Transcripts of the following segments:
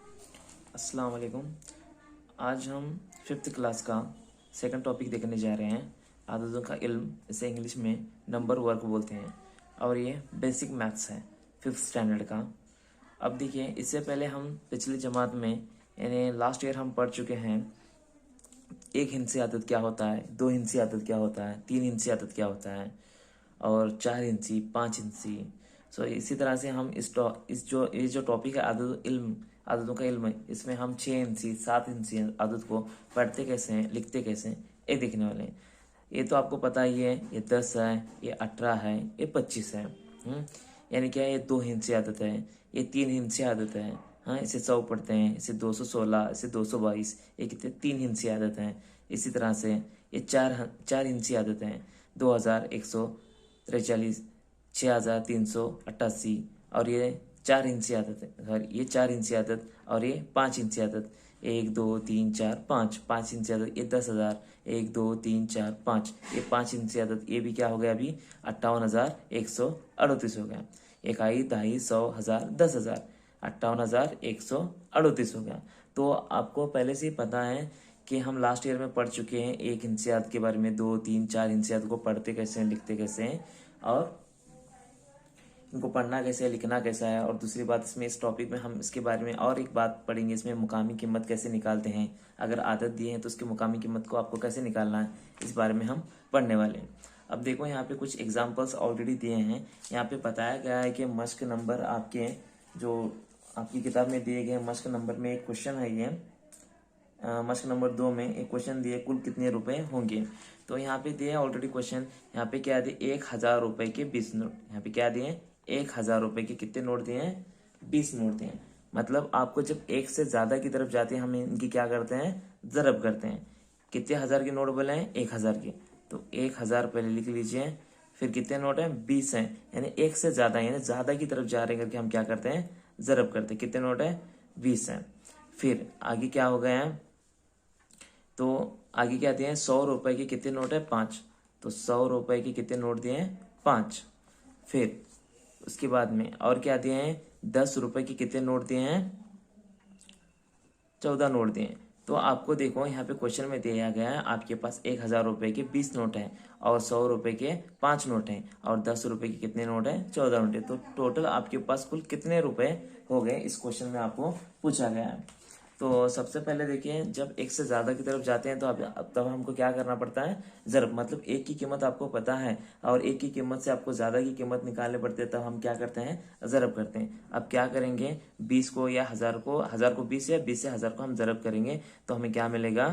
अस्सलाम वालेकुम। आज हम फिफ्थ क्लास का सेकंड टॉपिक देखने जा रहे हैं, आदतों का इल्म। इसे इंग्लिश में नंबर वर्क बोलते हैं और ये बेसिक मैथ्स है फिफ्थ स्टैंडर्ड का। अब देखिए, इससे पहले हम पिछली जमात में यानी लास्ट ईयर हम पढ़ चुके हैं एक हिंसी आदत क्या होता है, दो हिंसी आदत क्या होता है, तीन हिंसी आदत क्या होता है और चार हिंसी, पांच हिंसी। सो इसी तरह से हम इस जो टॉपिक है आदतों का इल्म है, इसमें हम छः हिंसी सात हिंसी आदत को पढ़ते कैसे हैं, लिखते कैसे हैं, ये देखने वाले हैं। ये तो आपको पता ही है, ये 10 है, ये 18 है, ये 25 है। यानी क्या है, ये दो हिंसी आदत है, ये तीन हिंसी आदत है। हाँ, इसे 100 पढ़ते हैं, इसे 216, इसे 222, ये कितने तीन हिंसी आदत हैं। इसी तरह से ये चार हिंसी आदत हैं, 2143, 6388। और ये चार इंची आदत है, सॉरी, ये चार इंची आदत और ये पाँच इंची आदत, 1 2 3 4 5, 5 इंची आदत, ये 10,000, 1 2 3 4 5, ये 5 इंची आदत, ये भी क्या हो गया अभी 58,138 हो गया। इकाई, दहाई, 100, 1000, 10,000, 58,138 हो गया। तो आपको पहले से ही पता है कि हम लास्ट ईयर में पढ़ चुके हैं एक इंसियात के बारे में, दो तीन चार इंसियात को पढ़ते कैसे हैं, लिखते कैसे हैं और इनको पढ़ना कैसे है, लिखना कैसा है। और दूसरी बात, इसमें इस टॉपिक में हम इसके बारे में और एक बात पढ़ेंगे, इसमें मुकामी कीमत कैसे निकालते हैं, अगर आदत दिए हैं तो उसकी मुकामी कीमत को आपको कैसे निकालना है, इस बारे में हम पढ़ने वाले हैं। अब देखो, यहाँ पे कुछ एग्जाम्पल्स ऑलरेडी दिए हैं। यहाँ पे बताया गया है कि मश्क नंबर आपके जो आपकी किताब में दिए गए मश्क नंबर में एक क्वेश्चन है ये, मश्क नंबर 2 में एक क्वेश्चन दिए, कुल कितने रुपए होंगे। तो यहाँ पे दिए ऑलरेडी क्वेश्चन, यहाँ पे क्या दिए 1,000 रुपए के 20 नोट। यहाँ पे क्या दिए 1,000 रुपए के कितने नोट दिए हैं, 20 नोट दिए हैं। मतलब आपको जब एक से ज्यादा की तरफ जाते हैं, हम इनकी क्या करते हैं, जरब करते हैं। कितने हजार के नोट बोले हैं, 1,000 के, तो 1,000 पहले लिख लीजिए। फिर कितने नोट हैं, 20 हैं, यानी एक से ज्यादा, यानी ज्यादा की तरफ जा रहे हैं करके हम क्या करते हैं, जरब करते हैं। कितने नोट है, 20 हैं। फिर आगे क्या हो गया है, तो आगे क्या दिए हैं, 100 रुपए के कितने नोट है, 5, तो 100 रुपए के कितने नोट दिए हैं, 5। फिर उसके बाद में और क्या दिए हैं, 10 रुपए के कितने नोट दिए हैं, 14 नोट दिए हैं। तो आपको देखो यहाँ पे क्वेश्चन में दिया गया है, आपके पास 1,000 रुपए के 20 नोट हैं और 100 रुपए के 5 नोट हैं और 10 रुपए के कितने नोट हैं, 14 नोट है। तो टोटल आपके पास कुल कितने रुपए हो गए, इस क्वेश्चन में आपको पूछा गया है। तो सबसे पहले देखिए, जब एक से ज्यादा की तरफ जाते हैं तो अब तब हमको क्या करना पड़ता है, जरब। मतलब एक की कीमत आपको पता है और एक की कीमत से आपको ज्यादा की कीमत निकालनी पड़ती है, तब हम क्या करते हैं, जरब करते हैं। अब क्या करेंगे, 20 को या 1000 को 20 या 20 से 1000 को हम जरब करेंगे तो हमें क्या मिलेगा,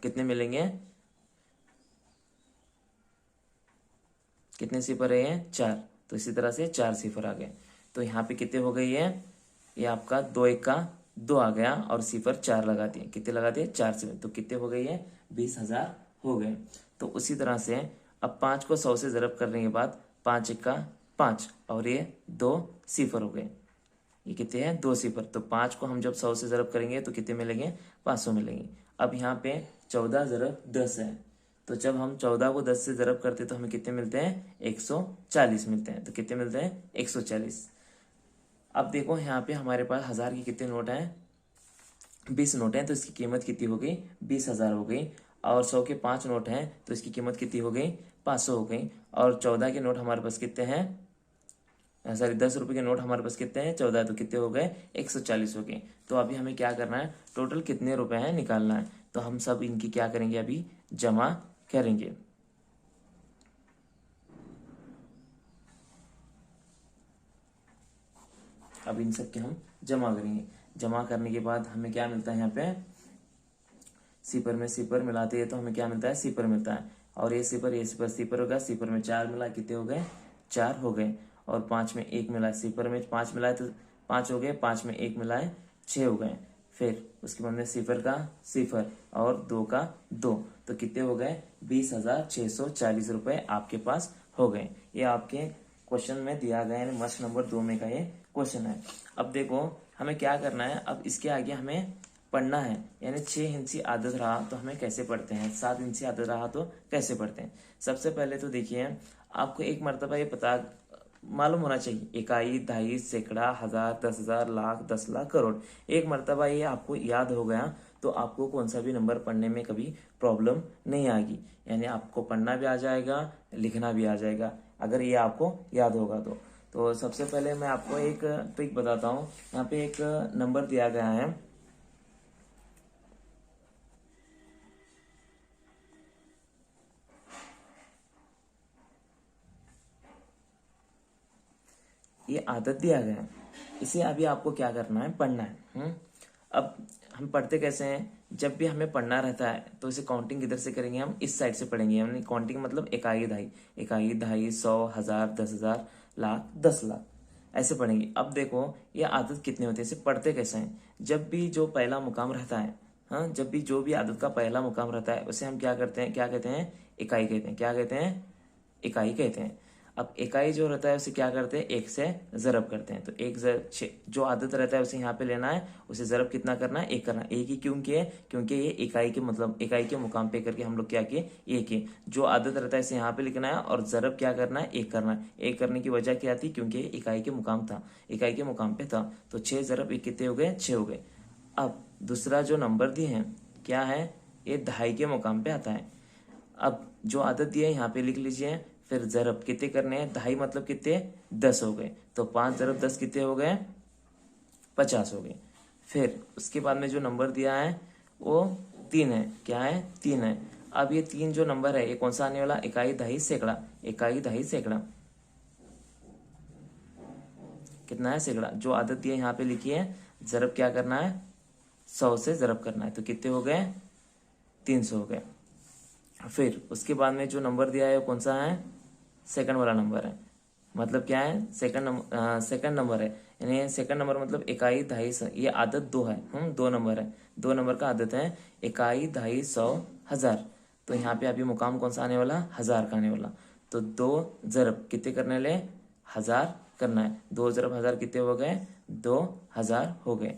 कितने मिलेंगे, कितने सिफर है, 4। तो इसी तरह से 4 सिफर आ गए। तो यहाँ पे कितने हो गई है, ये आपका 2 1 का 2 आ गया और सिफर 4 लगा दिए। कितने लगा दिए, 4 सिफर, तो कितने हो गई है, 20,000 हो गए। तो उसी तरह से अब 5 को 100 से जरब करने के बाद 5 1 का 5 और ये 2 सिफर हो गए। ये कितने हैं, 2 सिफर। तो 5 को हम जब 100 से जरब करेंगे तो कितने मिलेंगे, 500 मिलेंगे। अब यहाँ पे 14 जरब 10 है, तो जब हम 14 को 10 से जरब करते हैं तो हमें कितने मिलते हैं, 140 मिलते हैं। तो कितने मिलते हैं, 140। अब देखो यहाँ पे हमारे पास 1000 के कितने नोट हैं, 20 नोट हैं, तो इसकी कीमत कितनी हो गई, 20,000 हो गई। और 100 के 5 नोट हैं तो इसकी कीमत कितनी हो गई, 500 हो गई। और 14 के नोट हमारे पास कितने हैं, सॉरी 10 रुपए के नोट हमारे पास कितने हैं, 14, तो कितने हो गए, 140 हो गए। तो अभी हमें क्या करना है, टोटल कितने रुपए हैं निकालना है। तो हम सब इनकी क्या करेंगे, अभी जमा करेंगे। अब इन सब के हम जमा करेंगे। जमा करने के बाद हमें क्या मिलता है, यहाँ पे सिपर में सिपर मिलाते हैं तो हमें क्या मिलता है, सिपर मिलता है। और ये सिपर सिपर होगा, सिपर में 4 मिला, कितने हो गए, 4 हो गए। और 5 में 1 मिला, सिपर में 5 मिलाए तो 5 हो गए, 5 में 1 मिलाए 6 हो गए। फिर उसके बाद में सिफर का सिफर और 2 का 2, तो कितने हो गए, 20,640 रुपए आपके पास हो गए। ये आपके क्वेश्चन में दिया गया है, मस्ट नंबर 2 में का ये क्वेश्चन है। अब देखो हमें क्या करना है, अब इसके आगे हमें पढ़ना है। यानी 6 इंची आदत रहा तो हमें कैसे पढ़ते हैं, 7 इंची आदत रहा तो कैसे पढ़ते हैं। सबसे पहले तो देखिए, आपको एक मर्तबा ये मालूम होना चाहिए। इकाई, दहाई, सैकड़ा, हजार, 10,000, लाख, 10 लाख, करोड़। एक मर्तबा ये आपको याद हो गया तो आपको कौन सा भी नंबर पढ़ने में कभी प्रॉब्लम नहीं आएगी, यानी आपको पढ़ना भी आ जाएगा, लिखना भी आ जाएगा, अगर ये आपको याद होगा तो सबसे पहले मैं आपको एक ट्रिक बताता हूँ। यहाँ पे एक नंबर दिया गया है, ये आदत दिया गया है, इसे अभी आपको क्या करना है, पढ़ना है। अब हम पढ़ते कैसे हैं, जब भी हमें पढ़ना रहता है तो इसे काउंटिंग किधर से करेंगे, हम इस साइड से पढ़ेंगे, यानी काउंटिंग मतलब इकाई दहाई, इकाई दहाई, 100, हजार, 10,000, लाख, 10 लाख, ऐसे पढ़ेंगे। अब देखो ये आदत कितने होते हैं, इसे पढ़ते कैसे हैं। जब भी जो पहला मुकाम रहता है, हाँ, जब भी जो भी आदत का पहला मुकाम रहता है उसे हम क्या करते हैं, क्या कहते हैं, इकाई कहते हैं। क्या कहते हैं, इकाई कहते हैं। अब इकाई जो रहता है उसे क्या करते हैं, एक से जरब करते हैं। तो एक जो आदत रहता है उसे यहाँ पे लेना है, उसे जरब कितना करना है, एक करना है। एक ही क्यों किए, क्योंकि ये इकाई के मतलब इकाई के मुकाम पे करके हम लोग क्या किए, एक किए। जो आदत रहता है इसे यहाँ पे लिखना है और जरब क्या करना है, एक करना है। एक करने की वजह क्या थी, क्योंकि इकाई के मुकाम था, इकाई के मुकाम पे था। तो 6 जरब 1 कितने हो गए, 6 हो गए। अब दूसरा जो नंबर दिए हैं क्या है, ये दहाई के मुकाम पे आता है। अब जो आदत दी है यहाँ पे लिख लीजिए, फिर जरब कितने करने हैं, दहाई मतलब कितने, 10 हो गए। तो 5 जरब 10 कितने हो गए, 50 हो गए। फिर उसके बाद में जो नंबर दिया है वो 3 है, क्या है, 3 है। अब ये 3 जो नंबर है ये कौन सा आने वाला, इकाई दहाई सैकड़ा, इकाई दहाई सैकड़ा कितना है, सैकड़ा। जो आदत दी है यहाँ पे लिखी है, जरब क्या करना है, 100 से जरब करना है। तो कितने हो गए, 300 हो गए। फिर उसके बाद में जो नंबर दिया है वो कौन सा है, सेकंड वाला नंबर है। मतलब क्या है, सेकंड नंबर है, यानी सेकंड नंबर मतलब इकाई दहाई सौ। ये आदत 2 है, 2 नंबर है, 2 नंबर का आदत है, इकाई दहाई 100 हजार। तो यहाँ पे अभी मुकाम कौन सा आने वाला, हजार का आने वाला। तो 2 जरब कितने करने ले, हजार करना है। 2 जरब हजार कितने हो गए, 2000 हो गए।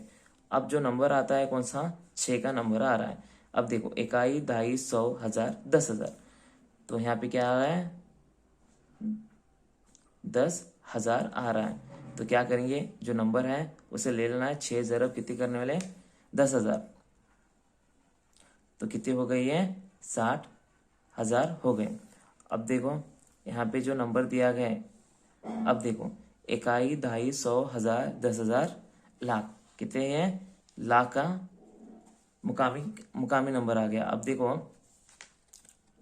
अब जो नंबर आता है कौन सा, 6 का नंबर आ रहा है। अब देखो इकाई दहाई 100 हजार 10,000, तो यहाँ पे क्या आ रहा है, 10,000 आ रहा है। तो क्या करेंगे, जो नंबर है उसे ले लेना है, 6 जरब कितने करने वाले, 10,000। तो कितने हो गई है, 60,000 हो गए। अब देखो यहाँ पे जो नंबर दिया गया है, अब देखो इकाई दहाई 100 हजार 10,000 लाख, कितने हैं, लाख का मुकामी मुकामी नंबर आ गया। अब देखो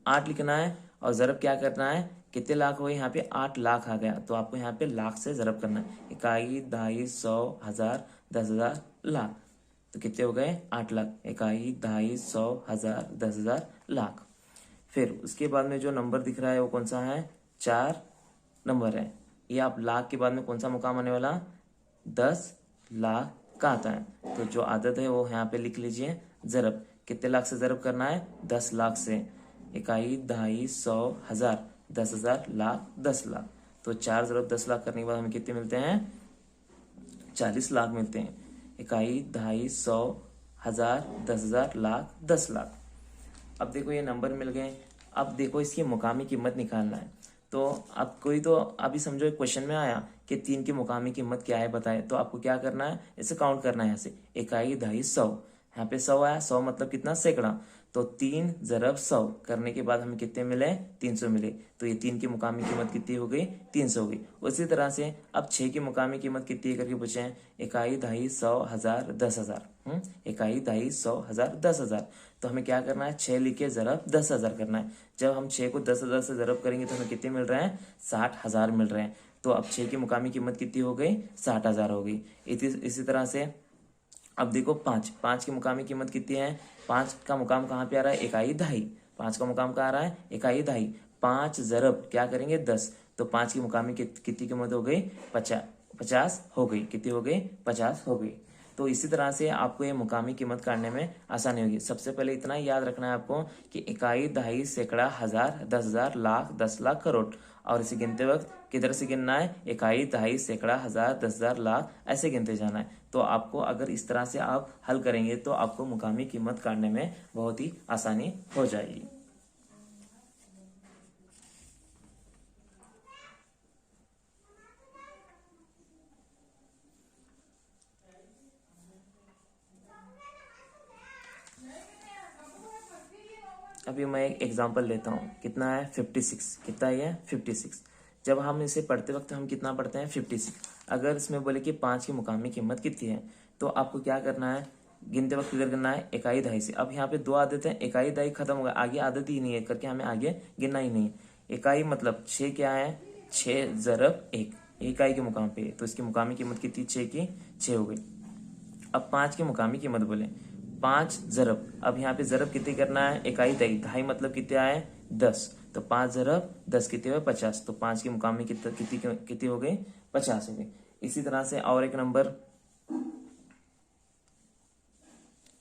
8 लिखना है और जरब क्या करना है, कितने लाख हुए, यहाँ पे 8 लाख आ गया। तो आपको यहाँ पे लाख से जरब करना है, इकाई दहाई 100 हजार 10,000 लाख। तो कितने हो गए, 8 लाख, इकाई दहाई 100 हजार 10,000 लाख। फिर उसके बाद में जो नंबर दिख रहा है वो कौन सा है, 4 नंबर है। ये आप लाख के बाद में कौन सा मुकाम आने वाला, 10 लाख का आता है। तो जो आदत है वो यहाँ पे लिख लीजिए, जरब कितने लाख से जरब करना है, 10 लाख से। इकाई दहाई 100 हजार 10,000 लाख 10 लाख। तो 4 जरब 10 लाख करने के बाद हमें कितने मिलते हैं, 40 लाख मिलते हैं। इकाई दहाई 100 हजार 10,000 लाख 10 लाख। अब देखो ये नंबर मिल गए। अब देखो इसकी मुकामी कीमत निकालना है। तो अब कोई तो अभी समझो एक क्वेश्चन में आया कि 3 की मुकामी कीमत क्या है बताए, तो आपको क्या करना है, इसे काउंट करना है। यहाँ से इकाई दहाई 100, यहाँ पे 100 आया, 100 मतलब कितना, सैकड़ा। तो 3 जरब 100 करने के बाद हमें कितने मिले, 300 मिले। तो ये 3 की मुकामी कीमत कितनी हो गई, 300 हो गई। उसी तरह से अब 6 की मुकामी कीमत कितनी करके पूछे हैं, इकाई दहाई 100 हजार 10,000, इकाई दहाई 100 हजार 10,000। तो हमें क्या करना है, 6 लिख के जरब 10,000 करना है। जब हम 6 को 10,000 से जरब करेंगे तो हमें कितने मिल रहे हैं, 60,000 मिल रहे हैं। तो अब 6 की मुकामी कीमत कितनी हो गई, 60,000 हो गई। इसी तरह से अब देखो 5 की मुकामी कीमत कितनी है, 5 का मुकाम कहाँ पे आ रहा है, इकाई दहाई। 5 का मुकाम कहाँ आ रहा है, इकाई दहाई। 5 जरब क्या करेंगे, 10। तो 5 की मुकामी कितनी कीमत हो गई, 50 हो गई। कितनी हो गई, 50 हो गई। तो इसी तरह से आपको ये मुकामी कीमत काटने में आसानी होगी। सबसे पहले इतना ही याद रखना है आपको कि इकाई दहाई सैकड़ा हजार 10,000 लाख 10 लाख करोड़। और इसे गिनते वक्त किधर से गिनना है, इकाई दहाई सैकड़ा हजार 10,000 लाख, ऐसे गिनते जाना है। तो आपको अगर इस तरह से आप हल करेंगे तो आपको मुकामी कीमत काटने में बहुत ही आसानी हो जाएगी। अभी मैं एक एग्जांपल लेता हूँ, कितना है 56, कितना है ये 56। जब हम इसे पढ़ते वक्त हम कितना पढ़ते हैं 56। अगर इसमें बोले कि 5 की मुकामी कीमत कितनी है, तो आपको क्या करना है, गिनते वक्त किधर करना है, इकाई दहाई से। अब यहाँ पे 2 आदत है, इकाई दहाई खत्म हो गया, आगे आदत ही नहीं है करके हमें आगे गिनना ही नहीं है। इकाई मतलब 6 क्या है, 6 ज़रब 1, इकाई के मुकाम पे, तो इसकी मुकामी कीमत कितनी, 6 की 6 हो गई। अब 5 की मुकामी कीमत बोले 5 ज़रब, अब यहाँ पे ज़रब कितनी करना है, इकाई दहाई, दहाई मतलब कितना है 10, तो 5 ज़रब 10 कितने हुए 50, तो 5 की मुकामी कितनी हो गई 50 हो गई। इसी तरह से और एक नंबर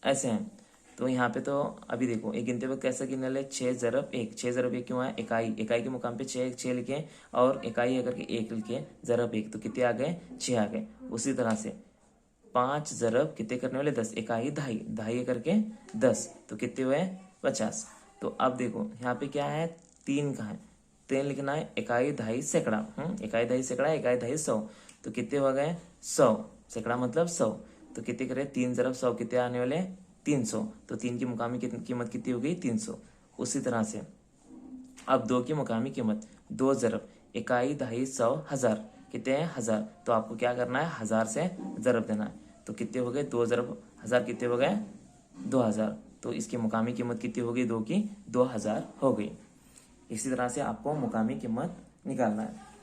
ऐसे हैं। तो यहाँ पे तो अभी देखो एक गिनते हुए कैसे गिनने ले, 6 ज़रब 1, 6 ज़रब 1 क्यों है, इकाई, इकाई के मुकाम पे 6 लिखे और इकाई अगर के 1 लिखे, ज़रब 1, तो कितने आ गए 6 आ गए। उसी तरह से 5 ज़रब कितने करने वाले 10, इकाई दहाई, दहाई करके 10, तो कितने हुए 50। तो अब देखो यहाँ पे क्या है, 3 का है, 3 लिखना है, इकाई दहाई सैकड़ा, इकाई दहाई सैकड़ा, इकाई दहाई 100, तो कितने हो गए 100, सैकड़ा मतलब 100, तो कितने करे 3 ज़रब 100 कितने आने वाले 300, तो 3 की मुकामी कीमत कितनी हो गई 300। उसी तरह से अब 2 की मुकामी कीमत 2 ज़रब, इकाई दहाई 100 हज़ार, कितने हैं 1000, तो आपको क्या करना है 1000 से ज़रब देना है, तो कितने हो गए 2 ज़रब 1000 कितने हो गए 2000, तो इसकी मुकामी कीमत कितनी हो गई 2 की 2000 हो गई। इसी तरह से आपको मुकामी कीमत निकालना है।